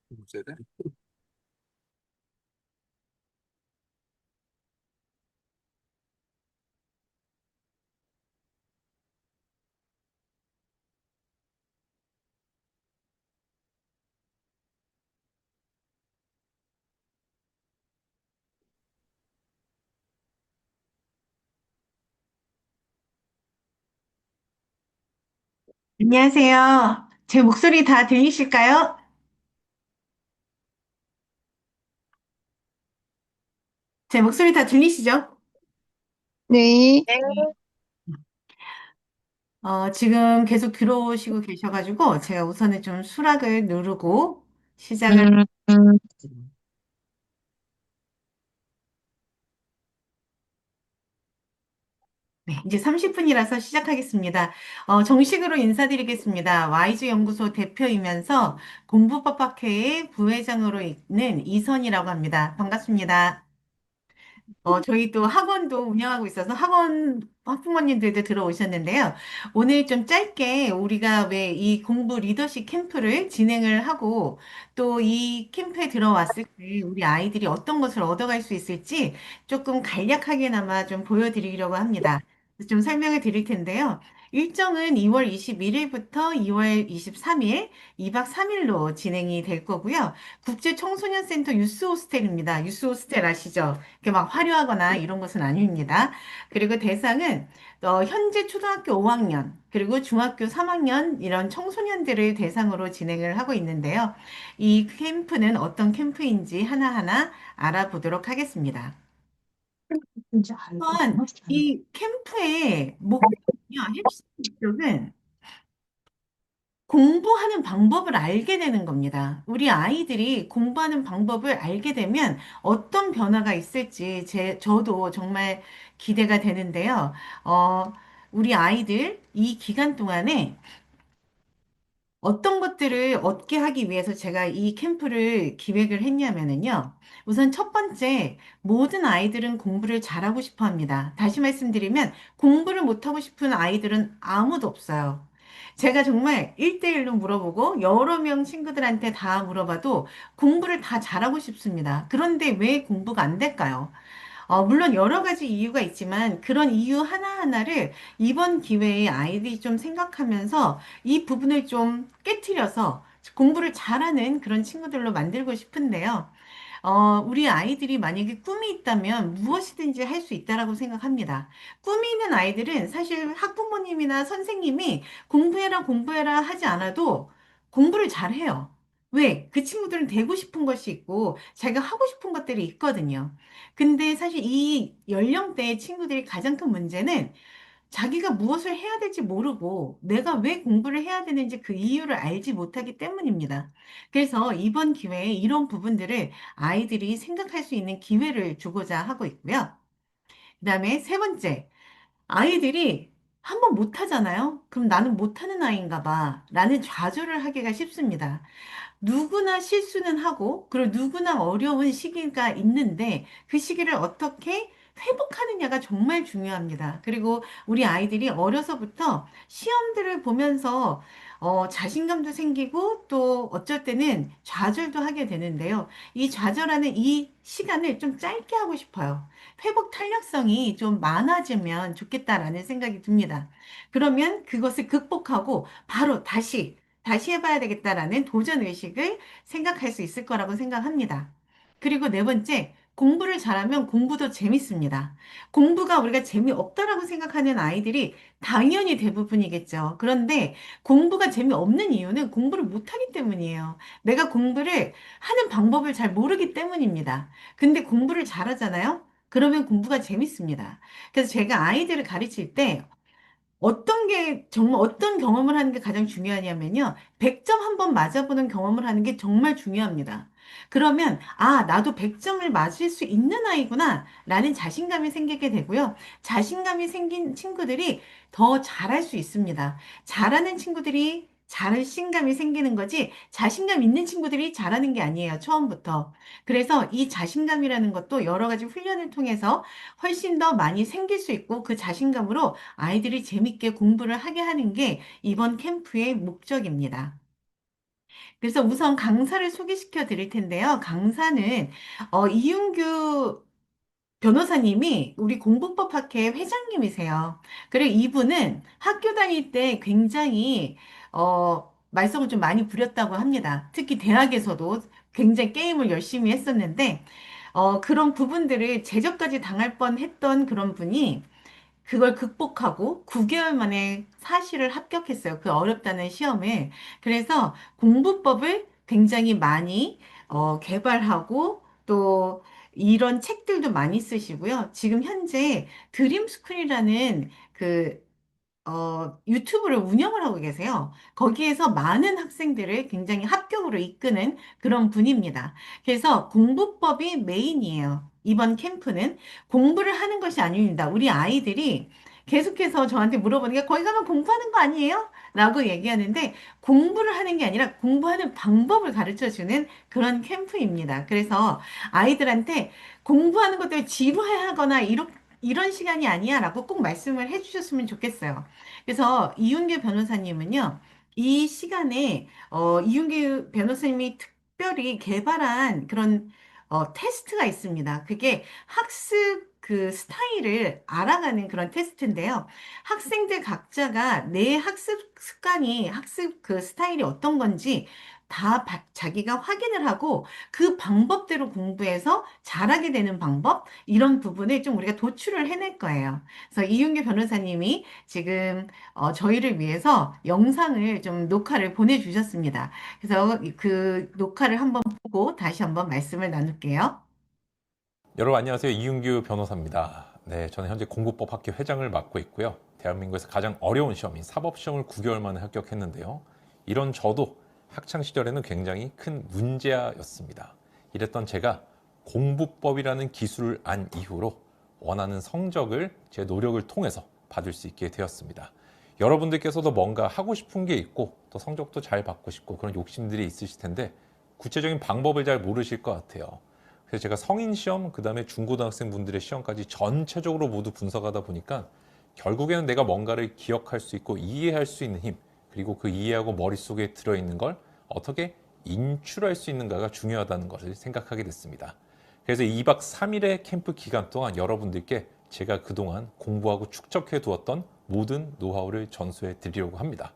문제네. 안녕하세요. 제 목소리 다 들리실까요? 제 목소리 다 들리시죠? 네. 네. 지금 계속 들어오시고 계셔가지고 제가 우선은 좀 수락을 누르고 시작을, 네, 이제 30분이라서 시작하겠습니다. 정식으로 인사드리겠습니다. 와이즈 연구소 대표이면서 공부법학회의 부회장으로 있는 이선이라고 합니다. 반갑습니다. 저희 또 학원도 운영하고 있어서 학부모님들도 들어오셨는데요. 오늘 좀 짧게 우리가 왜 이 공부 리더십 캠프를 진행을 하고 또 이 캠프에 들어왔을 때 우리 아이들이 어떤 것을 얻어갈 수 있을지 조금 간략하게나마 좀 보여드리려고 합니다. 좀 설명을 드릴 텐데요. 일정은 2월 21일부터 2월 23일, 2박 3일로 진행이 될 거고요. 국제청소년센터 유스호스텔입니다. 유스호스텔 아시죠? 이렇게 막 화려하거나 이런 것은 아닙니다. 그리고 대상은 현재 초등학교 5학년, 그리고 중학교 3학년 이런 청소년들을 대상으로 진행을 하고 있는데요. 이 캠프는 어떤 캠프인지 하나하나 알아보도록 하겠습니다. 이제 알고 우선 이 캠프의 목표는요, 핵심 목표는 공부하는 방법을 알게 되는 겁니다. 우리 아이들이 공부하는 방법을 알게 되면 어떤 변화가 있을지 저도 정말 기대가 되는데요. 어, 우리 아이들 이 기간 동안에 어떤 것들을 얻게 하기 위해서 제가 이 캠프를 기획을 했냐면은요. 우선 첫 번째, 모든 아이들은 공부를 잘하고 싶어 합니다. 다시 말씀드리면 공부를 못하고 싶은 아이들은 아무도 없어요. 제가 정말 1대1로 물어보고 여러 명 친구들한테 다 물어봐도 공부를 다 잘하고 싶습니다. 그런데 왜 공부가 안 될까요? 물론 여러 가지 이유가 있지만 그런 이유 하나하나를 이번 기회에 아이들이 좀 생각하면서 이 부분을 좀 깨트려서 공부를 잘하는 그런 친구들로 만들고 싶은데요. 우리 아이들이 만약에 꿈이 있다면 무엇이든지 할 수 있다라고 생각합니다. 꿈이 있는 아이들은 사실 학부모님이나 선생님이 공부해라, 공부해라 하지 않아도 공부를 잘해요. 왜? 그 친구들은 되고 싶은 것이 있고 자기가 하고 싶은 것들이 있거든요. 근데 사실 이 연령대의 친구들이 가장 큰 문제는 자기가 무엇을 해야 될지 모르고 내가 왜 공부를 해야 되는지 그 이유를 알지 못하기 때문입니다. 그래서 이번 기회에 이런 부분들을 아이들이 생각할 수 있는 기회를 주고자 하고 있고요. 그다음에 세 번째, 아이들이 한번 못하잖아요? 그럼 나는 못하는 아이인가 봐. 라는 좌절을 하기가 쉽습니다. 누구나 실수는 하고, 그리고 누구나 어려운 시기가 있는데, 그 시기를 어떻게 회복하느냐가 정말 중요합니다. 그리고 우리 아이들이 어려서부터 시험들을 보면서 자신감도 생기고 또 어쩔 때는 좌절도 하게 되는데요. 이 좌절하는 이 시간을 좀 짧게 하고 싶어요. 회복 탄력성이 좀 많아지면 좋겠다라는 생각이 듭니다. 그러면 그것을 극복하고 바로 다시 해봐야 되겠다라는 도전 의식을 생각할 수 있을 거라고 생각합니다. 그리고 네 번째, 공부를 잘하면 공부도 재밌습니다. 공부가 우리가 재미없다라고 생각하는 아이들이 당연히 대부분이겠죠. 그런데 공부가 재미없는 이유는 공부를 못하기 때문이에요. 내가 공부를 하는 방법을 잘 모르기 때문입니다. 근데 공부를 잘하잖아요? 그러면 공부가 재밌습니다. 그래서 제가 아이들을 가르칠 때 어떤 게 정말 어떤 경험을 하는 게 가장 중요하냐면요. 100점 한번 맞아보는 경험을 하는 게 정말 중요합니다. 그러면 나도 100점을 맞을 수 있는 아이구나 라는 자신감이 생기게 되고요. 자신감이 생긴 친구들이 더 잘할 수 있습니다. 잘하는 친구들이 자신감이 생기는 거지, 자신감 있는 친구들이 잘하는 게 아니에요, 처음부터. 그래서 이 자신감이라는 것도 여러 가지 훈련을 통해서 훨씬 더 많이 생길 수 있고, 그 자신감으로 아이들이 재밌게 공부를 하게 하는 게 이번 캠프의 목적입니다. 그래서 우선 강사를 소개시켜 드릴 텐데요. 강사는 이윤규 변호사님이 우리 공부법학회 회장님이세요. 그리고 이분은 학교 다닐 때 굉장히 말썽을 좀 많이 부렸다고 합니다. 특히 대학에서도 굉장히 게임을 열심히 했었는데 그런 부분들을 제적까지 당할 뻔했던 그런 분이 그걸 극복하고 9개월 만에 사실을 합격했어요. 그 어렵다는 시험을. 그래서 공부법을 굉장히 많이 개발하고 또 이런 책들도 많이 쓰시고요. 지금 현재 드림스쿨이라는 유튜브를 운영을 하고 계세요. 거기에서 많은 학생들을 굉장히 합격으로 이끄는 그런 분입니다. 그래서 공부법이 메인이에요. 이번 캠프는 공부를 하는 것이 아닙니다. 우리 아이들이 계속해서 저한테 물어보는 게 거기 가면 공부하는 거 아니에요? 라고 얘기하는데 공부를 하는 게 아니라 공부하는 방법을 가르쳐 주는 그런 캠프입니다. 그래서 아이들한테 공부하는 것들 지루해하거나 이런 시간이 아니야 라고 꼭 말씀을 해주셨으면 좋겠어요. 그래서 이윤규 변호사님은요, 이 시간에, 이윤규 변호사님이 특별히 개발한 그런, 테스트가 있습니다. 그게 학습 그 스타일을 알아가는 그런 테스트인데요. 학생들 각자가 내 학습 습관이, 학습 그 스타일이 어떤 건지 자기가 확인을 하고 그 방법대로 공부해서 잘하게 되는 방법, 이런 부분을 좀 우리가 도출을 해낼 거예요. 그래서 이윤규 변호사님이 지금 저희를 위해서 영상을 좀 녹화를 보내주셨습니다. 그래서 그 녹화를 한번 보고 다시 한번 말씀을 나눌게요. 여러분 안녕하세요. 이윤규 변호사입니다. 네, 저는 현재 공부법 학교 회장을 맡고 있고요. 대한민국에서 가장 어려운 시험인 사법시험을 9개월 만에 합격했는데요. 이런 저도 학창 시절에는 굉장히 큰 문제아였습니다. 이랬던 제가 공부법이라는 기술을 안 이후로 원하는 성적을 제 노력을 통해서 받을 수 있게 되었습니다. 여러분들께서도 뭔가 하고 싶은 게 있고 또 성적도 잘 받고 싶고 그런 욕심들이 있으실 텐데 구체적인 방법을 잘 모르실 것 같아요. 그래서 제가 성인 시험, 그 다음에 중고등학생 분들의 시험까지 전체적으로 모두 분석하다 보니까 결국에는 내가 뭔가를 기억할 수 있고 이해할 수 있는 힘, 그리고 그 이해하고 머릿속에 들어있는 걸 어떻게 인출할 수 있는가가 중요하다는 것을 생각하게 됐습니다. 그래서 2박 3일의 캠프 기간 동안 여러분들께 제가 그동안 공부하고 축적해 두었던 모든 노하우를 전수해 드리려고 합니다.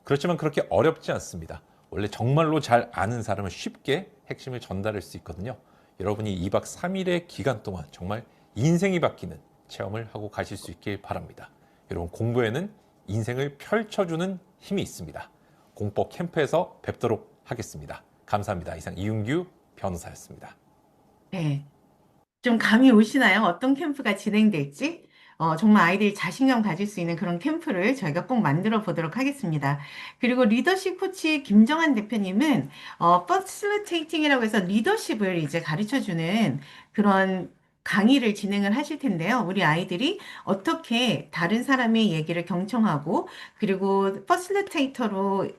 그렇지만 그렇게 어렵지 않습니다. 원래 정말로 잘 아는 사람은 쉽게 핵심을 전달할 수 있거든요. 여러분이 2박 3일의 기간 동안 정말 인생이 바뀌는 체험을 하고 가실 수 있길 바랍니다. 여러분 공부에는 인생을 펼쳐주는 힘이 있습니다. 공법 캠프에서 뵙도록 하겠습니다. 감사합니다. 이상 이윤규 변호사였습니다. 네. 좀 감이 오시나요? 어떤 캠프가 진행될지? 정말 아이들이 자신감 가질 수 있는 그런 캠프를 저희가 꼭 만들어 보도록 하겠습니다. 그리고 리더십 코치 김정한 대표님은, 퍼실리테이팅이라고 해서 리더십을 이제 가르쳐 주는 그런 강의를 진행을 하실 텐데요. 우리 아이들이 어떻게 다른 사람의 얘기를 경청하고, 그리고 퍼실리테이터로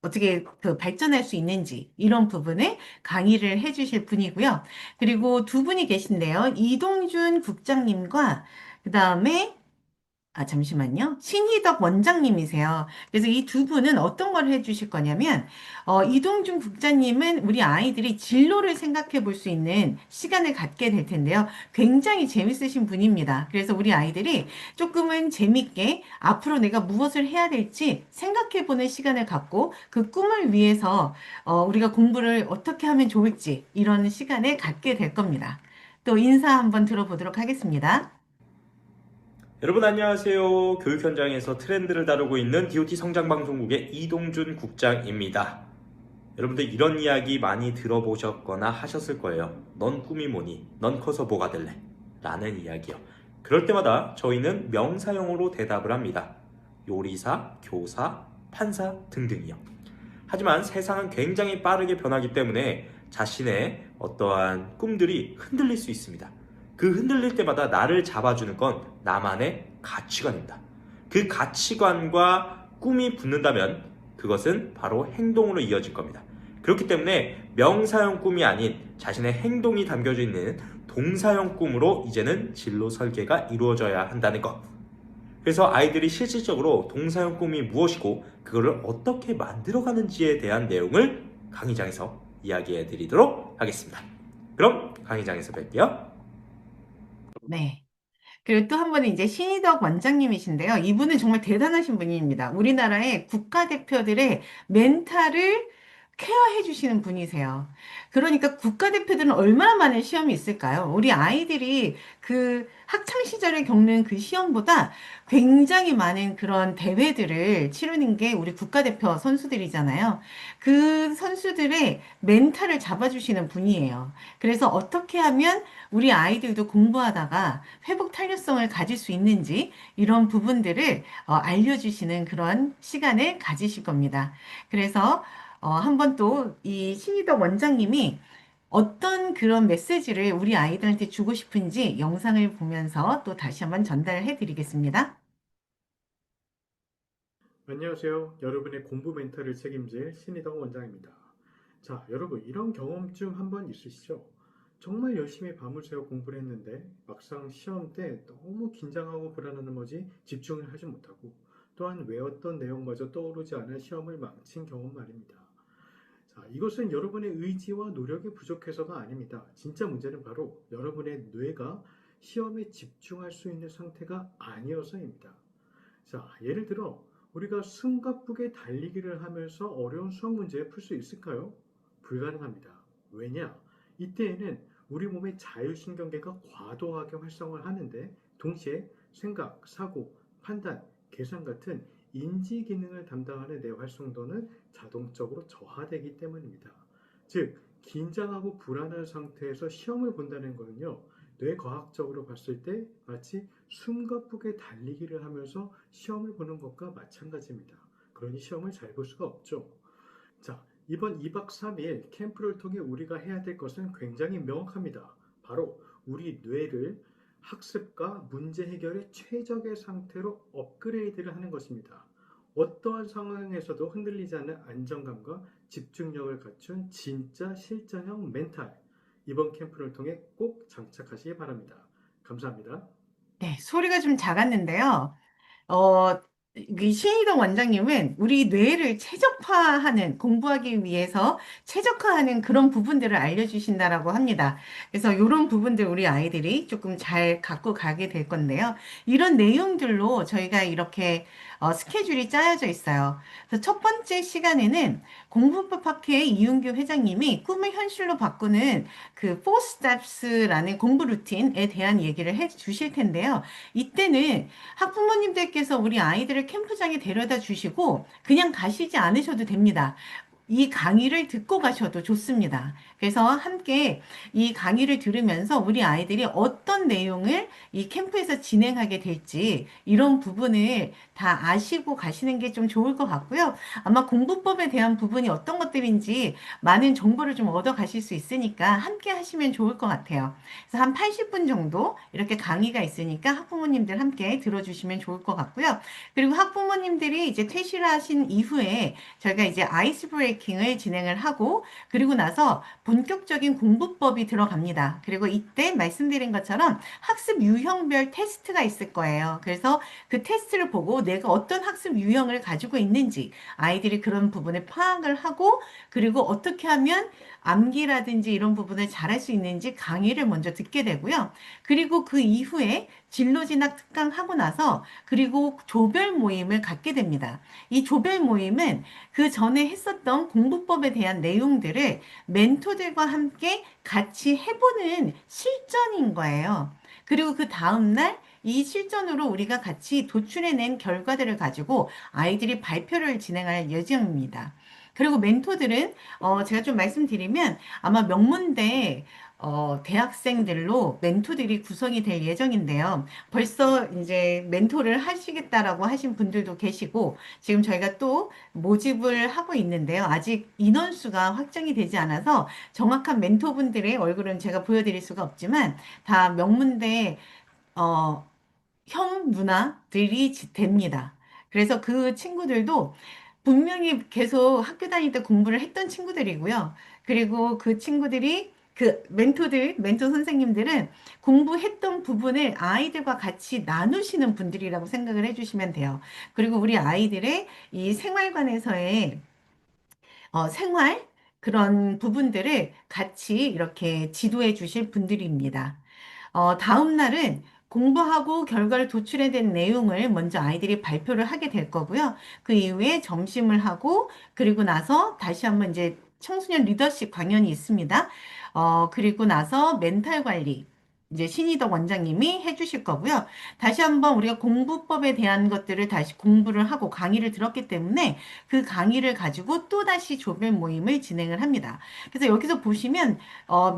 어떻게 그 발전할 수 있는지 이런 부분에 강의를 해주실 분이고요. 그리고 두 분이 계신데요. 이동준 국장님과 그 다음에 잠시만요. 신희덕 원장님이세요. 그래서 이 두 분은 어떤 걸 해주실 거냐면, 이동준 국장님은 우리 아이들이 진로를 생각해 볼 수 있는 시간을 갖게 될 텐데요. 굉장히 재밌으신 분입니다. 그래서 우리 아이들이 조금은 재밌게 앞으로 내가 무엇을 해야 될지 생각해 보는 시간을 갖고 그 꿈을 위해서 우리가 공부를 어떻게 하면 좋을지 이런 시간을 갖게 될 겁니다. 또 인사 한번 들어보도록 하겠습니다. 여러분 안녕하세요. 교육 현장에서 트렌드를 다루고 있는 DOT 성장방송국의 이동준 국장입니다. 여러분들 이런 이야기 많이 들어보셨거나 하셨을 거예요. 넌 꿈이 뭐니? 넌 커서 뭐가 될래? 라는 이야기요. 그럴 때마다 저희는 명사형으로 대답을 합니다. 요리사, 교사, 판사 등등이요. 하지만 세상은 굉장히 빠르게 변하기 때문에 자신의 어떠한 꿈들이 흔들릴 수 있습니다. 그 흔들릴 때마다 나를 잡아주는 건 나만의 가치관입니다. 그 가치관과 꿈이 붙는다면 그것은 바로 행동으로 이어질 겁니다. 그렇기 때문에 명사형 꿈이 아닌 자신의 행동이 담겨져 있는 동사형 꿈으로 이제는 진로 설계가 이루어져야 한다는 것. 그래서 아이들이 실질적으로 동사형 꿈이 무엇이고 그거를 어떻게 만들어가는지에 대한 내용을 강의장에서 이야기해 드리도록 하겠습니다. 그럼 강의장에서 뵐게요. 네. 그리고 또 한 분은 이제 신희덕 원장님이신데요. 이분은 정말 대단하신 분입니다. 우리나라의 국가대표들의 멘탈을 케어해 주시는 분이세요. 그러니까 국가대표들은 얼마나 많은 시험이 있을까요? 우리 아이들이 그 학창 시절에 겪는 그 시험보다 굉장히 많은 그런 대회들을 치르는 게 우리 국가대표 선수들이잖아요. 그 선수들의 멘탈을 잡아주시는 분이에요. 그래서 어떻게 하면 우리 아이들도 공부하다가 회복 탄력성을 가질 수 있는지 이런 부분들을 알려주시는 그런 시간을 가지실 겁니다. 그래서 한번 또 이 신희덕 원장님이 어떤 그런 메시지를 우리 아이들한테 주고 싶은지 영상을 보면서 또 다시 한번 전달해 드리겠습니다. 안녕하세요. 여러분의 공부 멘탈을 책임질 신희동 원장입니다. 자, 여러분 이런 경험쯤 한번 있으시죠? 정말 열심히 밤을 새워 공부를 했는데 막상 시험 때 너무 긴장하고 불안한 나머지 집중을 하지 못하고 또한 외웠던 내용마저 떠오르지 않아 시험을 망친 경험 말입니다. 자, 이것은 여러분의 의지와 노력이 부족해서가 아닙니다. 진짜 문제는 바로 여러분의 뇌가 시험에 집중할 수 있는 상태가 아니어서입니다. 자, 예를 들어 우리가 숨가쁘게 달리기를 하면서 어려운 수학 문제 풀 수 있을까요? 불가능합니다. 왜냐? 이때에는 우리 몸의 자율신경계가 과도하게 활성을 하는데 동시에 생각, 사고, 판단, 계산 같은 인지 기능을 담당하는 뇌 활성도는 자동적으로 저하되기 때문입니다. 즉, 긴장하고 불안한 상태에서 시험을 본다는 것은요, 뇌과학적으로 봤을 때 마치 숨가쁘게 달리기를 하면서 시험을 보는 것과 마찬가지입니다. 그러니 시험을 잘 볼 수가 없죠. 자, 이번 2박 3일 캠프를 통해 우리가 해야 될 것은 굉장히 명확합니다. 바로 우리 뇌를 학습과 문제 해결의 최적의 상태로 업그레이드를 하는 것입니다. 어떠한 상황에서도 흔들리지 않는 안정감과 집중력을 갖춘 진짜 실전형 멘탈. 이번 캠프를 통해 꼭 장착하시기 바랍니다. 감사합니다. 네, 소리가 좀 작았는데요. 어, 이 신희동 원장님은 우리 뇌를 최적화하는, 공부하기 위해서 최적화하는 그런 부분들을 알려주신다라고 합니다. 그래서 이런 부분들 우리 아이들이 조금 잘 갖고 가게 될 건데요. 이런 내용들로 저희가 이렇게 스케줄이 짜여져 있어요. 그래서 첫 번째 시간에는 공부법 학회 이윤규 회장님이 꿈을 현실로 바꾸는 그 4STEPS라는 공부 루틴에 대한 얘기를 해 주실 텐데요. 이때는 학부모님들께서 우리 아이들을 캠프장에 데려다 주시고 그냥 가시지 않으셔도 됩니다. 이 강의를 듣고 가셔도 좋습니다. 그래서 함께 이 강의를 들으면서 우리 아이들이 어떤 내용을 이 캠프에서 진행하게 될지 이런 부분을 다 아시고 가시는 게 좀 좋을 것 같고요. 아마 공부법에 대한 부분이 어떤 것들인지 많은 정보를 좀 얻어 가실 수 있으니까 함께 하시면 좋을 것 같아요. 그래서 한 80분 정도 이렇게 강의가 있으니까 학부모님들 함께 들어주시면 좋을 것 같고요. 그리고 학부모님들이 이제 퇴실하신 이후에 저희가 이제 아이스 브레이킹을 진행을 하고 그리고 나서 본격적인 공부법이 들어갑니다. 그리고 이때 말씀드린 것처럼 학습 유형별 테스트가 있을 거예요. 그래서 그 테스트를 보고 내가 어떤 학습 유형을 가지고 있는지 아이들이 그런 부분을 파악을 하고 그리고 어떻게 하면 암기라든지 이런 부분을 잘할 수 있는지 강의를 먼저 듣게 되고요. 그리고 그 이후에 진로 진학 특강 하고 나서 그리고 조별 모임을 갖게 됩니다. 이 조별 모임은 그 전에 했었던 공부법에 대한 내용들을 멘토들과 함께 같이 해보는 실전인 거예요. 그리고 그 다음날 이 실전으로 우리가 같이 도출해낸 결과들을 가지고 아이들이 발표를 진행할 예정입니다. 그리고 멘토들은 제가 좀 말씀드리면 아마 명문대 대학생들로 멘토들이 구성이 될 예정인데요. 벌써 이제 멘토를 하시겠다라고 하신 분들도 계시고, 지금 저희가 또 모집을 하고 있는데요. 아직 인원수가 확정이 되지 않아서 정확한 멘토분들의 얼굴은 제가 보여드릴 수가 없지만, 다 명문대, 형 누나들이 됩니다. 그래서 그 친구들도 분명히 계속 학교 다닐 때 공부를 했던 친구들이고요. 그리고 그 친구들이 그 멘토 선생님들은 공부했던 부분을 아이들과 같이 나누시는 분들이라고 생각을 해주시면 돼요. 그리고 우리 아이들의 이 생활관에서의 생활 그런 부분들을 같이 이렇게 지도해 주실 분들입니다. 다음 날은 공부하고 결과를 도출해낸 내용을 먼저 아이들이 발표를 하게 될 거고요. 그 이후에 점심을 하고, 그리고 나서 다시 한번 이제 청소년 리더십 강연이 있습니다. 그리고 나서 멘탈 관리, 이제 신희덕 원장님이 해주실 거고요. 다시 한번 우리가 공부법에 대한 것들을 다시 공부를 하고 강의를 들었기 때문에 그 강의를 가지고 또다시 조별 모임을 진행을 합니다. 그래서 여기서 보시면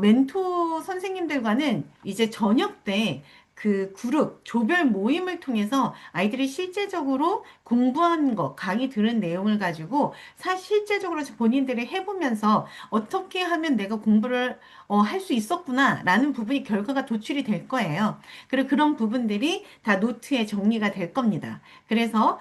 멘토 선생님들과는 이제 저녁 때 그 그룹, 조별 모임을 통해서 아이들이 실제적으로 공부한 거, 강의 들은 내용을 가지고 실제적으로 본인들이 해보면서 어떻게 하면 내가 공부를 할 수 있었구나 라는 부분이 결과가 도출이 될 거예요. 그리고 그런 부분들이 다 노트에 정리가 될 겁니다. 그래서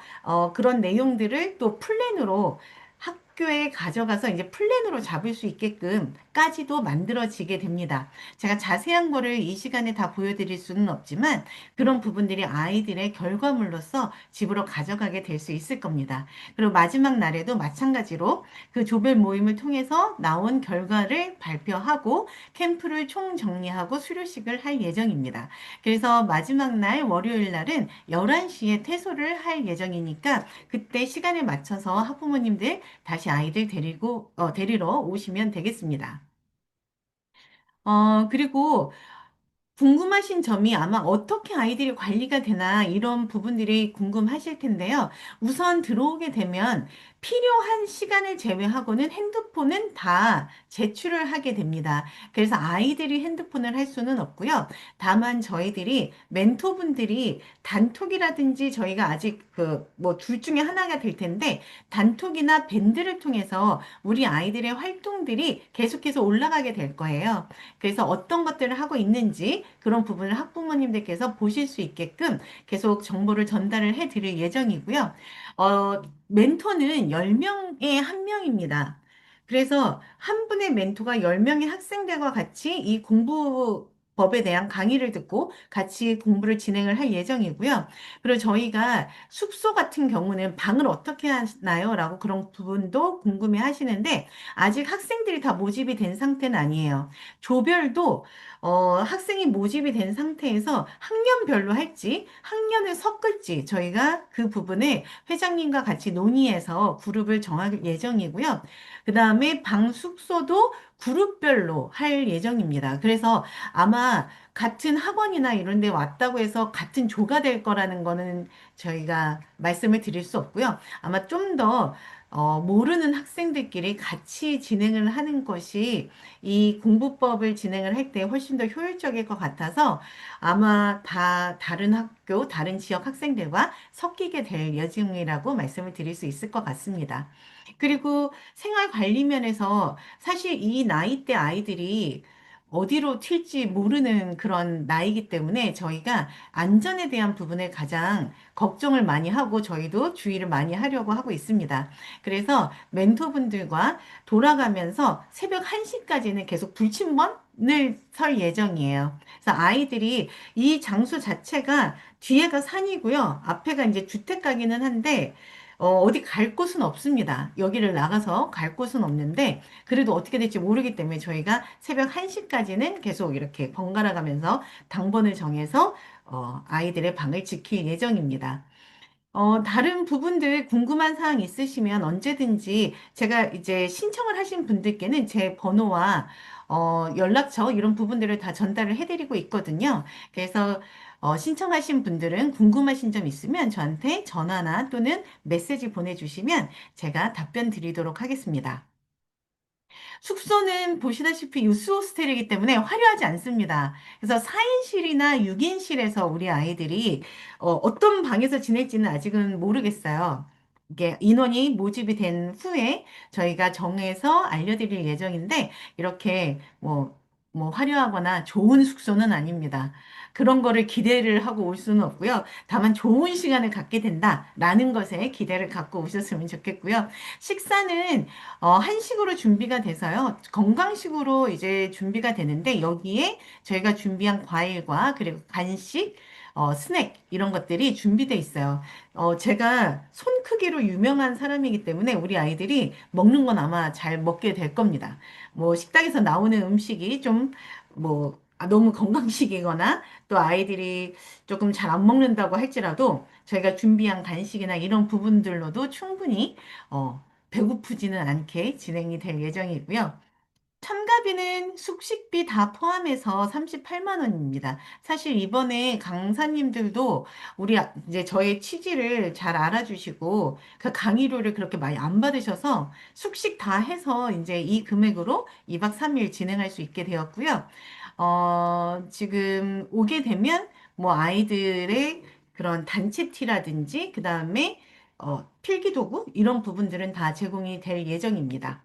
그런 내용들을 또 플랜으로 학교에 가져가서 이제 플랜으로 잡을 수 있게끔까지도 만들어지게 됩니다. 제가 자세한 거를 이 시간에 다 보여드릴 수는 없지만 그런 부분들이 아이들의 결과물로서 집으로 가져가게 될 수 있을 겁니다. 그리고 마지막 날에도 마찬가지로 그 조별 모임을 통해서 나온 결과를 발표하고 캠프를 총정리하고 수료식을 할 예정입니다. 그래서 마지막 날 월요일 날은 11시에 퇴소를 할 예정이니까 그때 시간에 맞춰서 학부모님들 다시 아이들 데리러 오시면 되겠습니다. 그리고 궁금하신 점이 아마 어떻게 아이들이 관리가 되나 이런 부분들이 궁금하실 텐데요. 우선 들어오게 되면 필요한 시간을 제외하고는 핸드폰은 다 제출을 하게 됩니다. 그래서 아이들이 핸드폰을 할 수는 없고요. 다만 저희들이 멘토분들이 단톡이라든지 저희가 아직 뭐 둘 중에 하나가 될 텐데 단톡이나 밴드를 통해서 우리 아이들의 활동들이 계속해서 올라가게 될 거예요. 그래서 어떤 것들을 하고 있는지 그런 부분을 학부모님들께서 보실 수 있게끔 계속 정보를 전달을 해 드릴 예정이고요. 멘토는 10명에 1명입니다. 그래서 한 분의 멘토가 10명의 학생들과 같이 이 공부법에 대한 강의를 듣고 같이 공부를 진행을 할 예정이고요. 그리고 저희가 숙소 같은 경우는 방을 어떻게 하나요? 라고 그런 부분도 궁금해 하시는데 아직 학생들이 다 모집이 된 상태는 아니에요. 조별도 학생이 모집이 된 상태에서 학년별로 할지 학년을 섞을지 저희가 그 부분을 회장님과 같이 논의해서 그룹을 정할 예정이고요. 그 다음에 방 숙소도 그룹별로 할 예정입니다. 그래서 아마 같은 학원이나 이런 데 왔다고 해서 같은 조가 될 거라는 거는 저희가 말씀을 드릴 수 없고요. 아마 좀 더 모르는 학생들끼리 같이 진행을 하는 것이 이 공부법을 진행을 할 때 훨씬 더 효율적일 것 같아서 아마 다 다른 학교, 다른 지역 학생들과 섞이게 될 예정이라고 말씀을 드릴 수 있을 것 같습니다. 그리고 생활 관리 면에서 사실 이 나이대 아이들이 어디로 튈지 모르는 그런 나이기 때문에 저희가 안전에 대한 부분에 가장 걱정을 많이 하고 저희도 주의를 많이 하려고 하고 있습니다. 그래서 멘토분들과 돌아가면서 새벽 1시까지는 계속 불침번을 설 예정이에요. 그래서 아이들이 이 장소 자체가 뒤에가 산이고요. 앞에가 이제 주택가기는 한데 어디 갈 곳은 없습니다. 여기를 나가서 갈 곳은 없는데 그래도 어떻게 될지 모르기 때문에 저희가 새벽 1시까지는 계속 이렇게 번갈아 가면서 당번을 정해서 아이들의 방을 지킬 예정입니다. 다른 부분들 궁금한 사항 있으시면 언제든지 제가 이제 신청을 하신 분들께는 제 번호와 연락처 이런 부분들을 다 전달을 해드리고 있거든요. 그래서 신청하신 분들은 궁금하신 점 있으면 저한테 전화나 또는 메시지 보내주시면 제가 답변 드리도록 하겠습니다. 숙소는 보시다시피 유스 호스텔이기 때문에 화려하지 않습니다. 그래서 4인실이나 6인실에서 우리 아이들이 떤 방에서 지낼지는 아직은 모르겠어요. 이게 인원이 모집이 된 후에 저희가 정해서 알려드릴 예정인데 이렇게 뭐 화려하거나 좋은 숙소는 아닙니다. 그런 거를 기대를 하고 올 수는 없고요. 다만 좋은 시간을 갖게 된다라는 것에 기대를 갖고 오셨으면 좋겠고요. 식사는 한식으로 준비가 돼서요. 건강식으로 이제 준비가 되는데 여기에 저희가 준비한 과일과 그리고 간식, 스낵 이런 것들이 준비돼 있어요. 제가 손 크기로 유명한 사람이기 때문에 우리 아이들이 먹는 건 아마 잘 먹게 될 겁니다. 뭐 식당에서 나오는 음식이 좀 뭐 너무 건강식이거나 또 아이들이 조금 잘 안 먹는다고 할지라도 저희가 준비한 간식이나 이런 부분들로도 충분히 배고프지는 않게 진행이 될 예정이고요. 참가비는 숙식비 다 포함해서 38만 원입니다. 사실 이번에 강사님들도 이제 저의 취지를 잘 알아주시고 그 강의료를 그렇게 많이 안 받으셔서 숙식 다 해서 이제 이 금액으로 2박 3일 진행할 수 있게 되었고요. 지금 오게 되면 뭐 아이들의 그런 단체 티라든지 그 다음에 필기도구 이런 부분들은 다 제공이 될 예정입니다.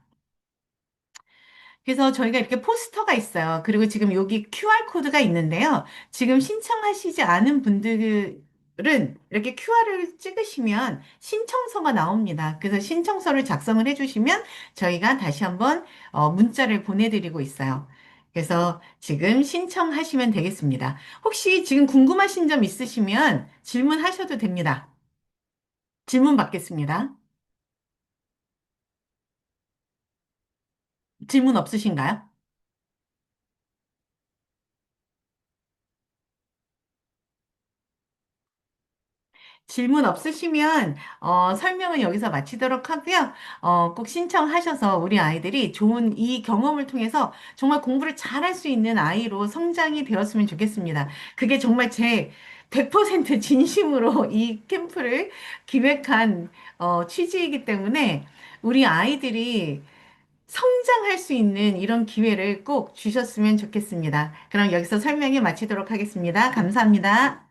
그래서 저희가 이렇게 포스터가 있어요. 그리고 지금 여기 QR코드가 있는데요. 지금 신청하시지 않은 분들은 이렇게 QR을 찍으시면 신청서가 나옵니다. 그래서 신청서를 작성을 해주시면 저희가 다시 한번 문자를 보내드리고 있어요. 그래서 지금 신청하시면 되겠습니다. 혹시 지금 궁금하신 점 있으시면 질문하셔도 됩니다. 질문 받겠습니다. 질문 없으신가요? 질문 없으시면 설명은 여기서 마치도록 하고요. 꼭 신청하셔서 우리 아이들이 좋은 이 경험을 통해서 정말 공부를 잘할 수 있는 아이로 성장이 되었으면 좋겠습니다. 그게 정말 제 100% 진심으로 이 캠프를 기획한 취지이기 때문에 우리 아이들이 성장할 수 있는 이런 기회를 꼭 주셨으면 좋겠습니다. 그럼 여기서 설명을 마치도록 하겠습니다. 감사합니다.